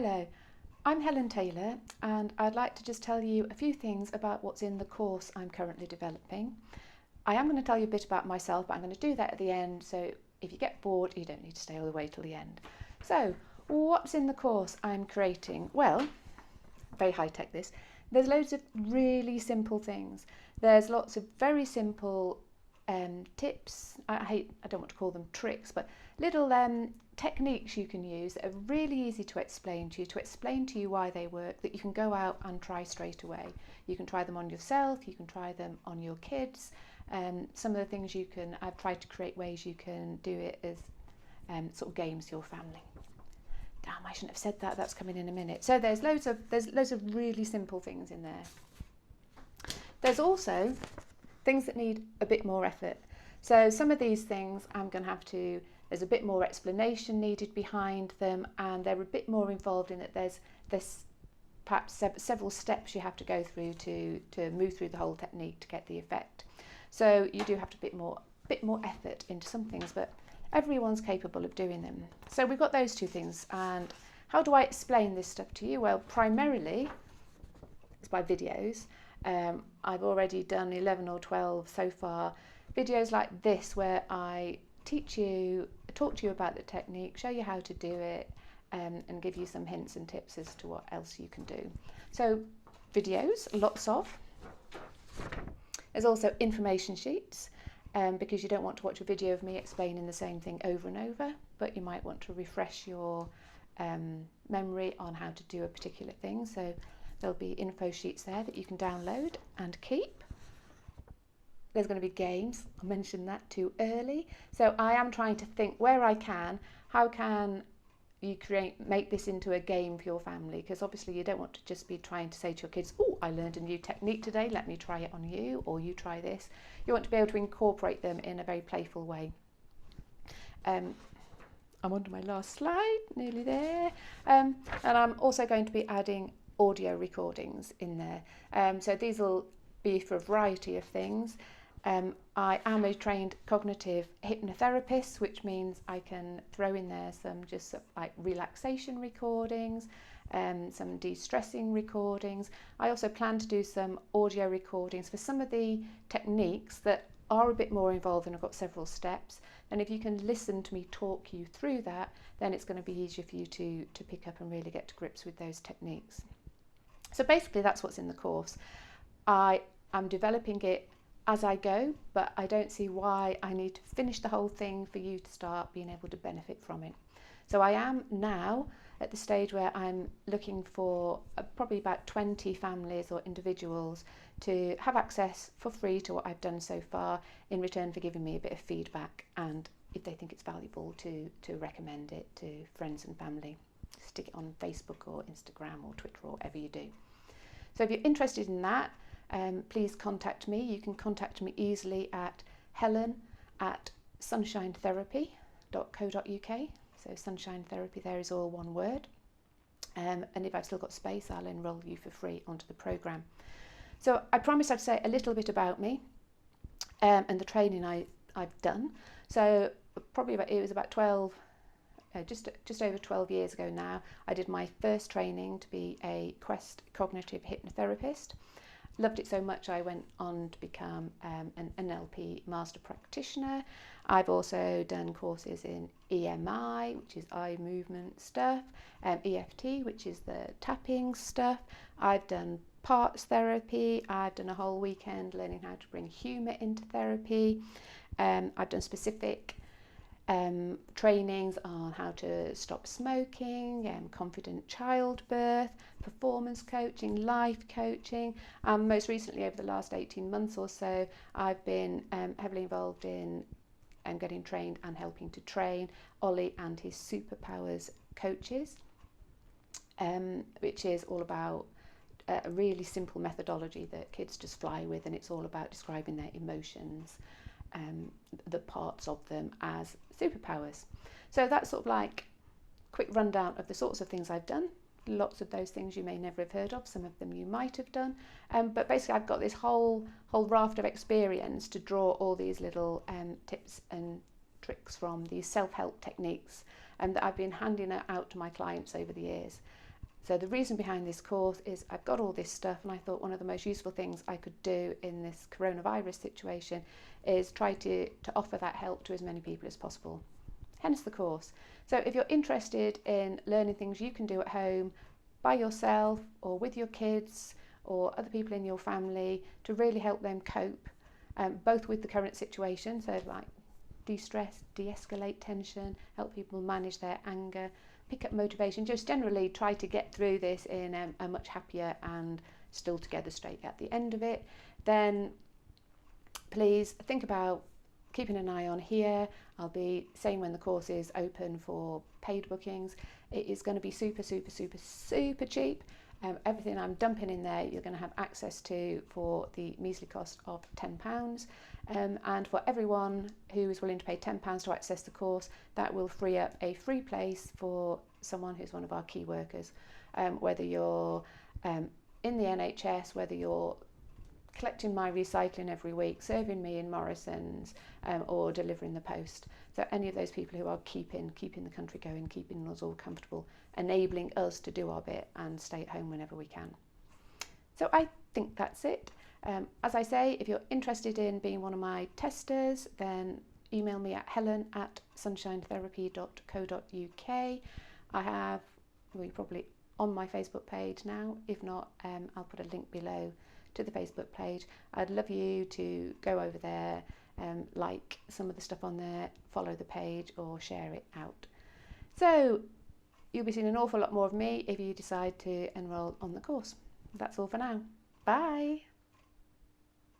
Hello, I'm Helen Taylor and I'd like to just tell you a few things about what's in the course I'm currently developing. I am going to tell you a bit about myself, but I'm going to do that at the end, so if you get bored you don't need to stay all the way till the end. So, what's in the course I'm creating? Well, very high tech this. There's loads of really simple things. There's lots of very simple tips. I don't want to call them tricks, but little techniques you can use that are really easy to explain to you why they work, that you can go out and try straight away. You can try them on yourself, you can try them on your kids. Some of the things I've tried to create ways you can do it as sort of games for your family. Damn, I shouldn't have said that, that's coming in a minute. So there's loads of really simple things in there. There's also things that need a bit more effort. So some of these things there's a bit more explanation needed behind them, and they're a bit more involved in that there's perhaps several steps you have to go through to move through the whole technique to get the effect. So you do have to bit more effort into some things, but everyone's capable of doing them. So we've got those two things. And how do I explain this stuff to you? Well, primarily it's by videos. I've already done 11 or 12 so far, videos like this where I talk to you about the technique, show you how to do it, and give you some hints and tips as to what else you can do. So videos, lots of. There's also information sheets, because you don't want to watch a video of me explaining the same thing over and over, but you might want to refresh your memory on how to do a particular thing. So there'll be info sheets there that you can download and keep. There's going to be games. I mentioned that too early. So I am trying to think where I can, how can you make this into a game for your family? Because obviously you don't want to just be trying to say to your kids, oh, I learned a new technique today, let me try it on you, or you try this. You want to be able to incorporate them in a very playful way. I'm on to my last slide, nearly there. And I'm also going to be adding audio recordings in there. So these will be for a variety of things. I am a trained cognitive hypnotherapist, which means I can throw in there some just like relaxation recordings, some de-stressing recordings. I also plan to do some audio recordings for some of the techniques that are a bit more involved and I've got several steps. And if you can listen to me talk you through that, then it's going to be easier for you to pick up and really get to grips with those techniques. So basically that's what's in the course. I am developing it as I go, but I don't see why I need to finish the whole thing for you to start being able to benefit from it. So I am now at the stage where I'm looking for probably about 20 families or individuals to have access for free to what I've done so far, in return for giving me a bit of feedback, and if they think it's valuable to recommend it to friends and family. Stick it on Facebook or Instagram or Twitter or whatever you do. So if you're interested in that, please contact me. You can contact me easily at helen@sunshinetherapy.co.uk. So Sunshine Therapy there is all one word. And if I've still got space, I'll enrol you for free onto the programme. So I promised I'd say a little bit about me and the training I've done. So it was about 12, just over 12 years ago now, I did my first training to be a Quest cognitive hypnotherapist. Loved it so much I went on to become an NLP master practitioner. I've also done courses in EMI, which is eye movement stuff, EFT, which is the tapping stuff. I've done parts therapy. I've done a whole weekend learning how to bring humour into therapy. I've done specific trainings on how to stop smoking, confident childbirth, performance coaching, life coaching. Most recently, over the last 18 months or so, I've been heavily involved in getting trained and helping to train Ollie and his superpowers coaches, which is all about a really simple methodology that kids just fly with, and it's all about describing their emotions, the parts of them as superpowers. So that's sort of like a quick rundown of the sorts of things I've done. Lots of those things you may never have heard of, some of them you might have done, but basically I've got this whole raft of experience to draw all these little tips and tricks from these self-help techniques that I've been handing out to my clients over the years. So the reason behind this course is I've got all this stuff, and I thought one of the most useful things I could do in this coronavirus situation is try to offer that help to as many people as possible. Hence the course. So if you're interested in learning things you can do at home by yourself or with your kids or other people in your family to really help them cope, both with the current situation, so like de-stress, de-escalate tension, help people manage their anger, pick up motivation, just generally try to get through this in a much happier and still together straight at the end of it, then please think about keeping an eye on here. I'll be saying when the course is open for paid bookings. It is going to be super cheap. Everything I'm dumping in there you're going to have access to for the measly cost of £10, and for everyone who is willing to pay £10 to access the course, that will free up a free place for someone who's one of our key workers, whether you're in the NHS, whether you're collecting my recycling every week, serving me in Morrison's, or delivering the post. So any of those people who are keeping the country going, keeping us all comfortable, enabling us to do our bit and stay at home whenever we can. So I think that's it. As I say, if you're interested in being one of my testers, then email me at helen@sunshinetherapy.co.uk. I have, well, you're probably on my Facebook page now. If not, I'll put a link below to the Facebook page. I'd love you to go over there, like some of the stuff on there, follow the page or share it out. So you'll be seeing an awful lot more of me if you decide to enrol on the course. That's all for now. Bye.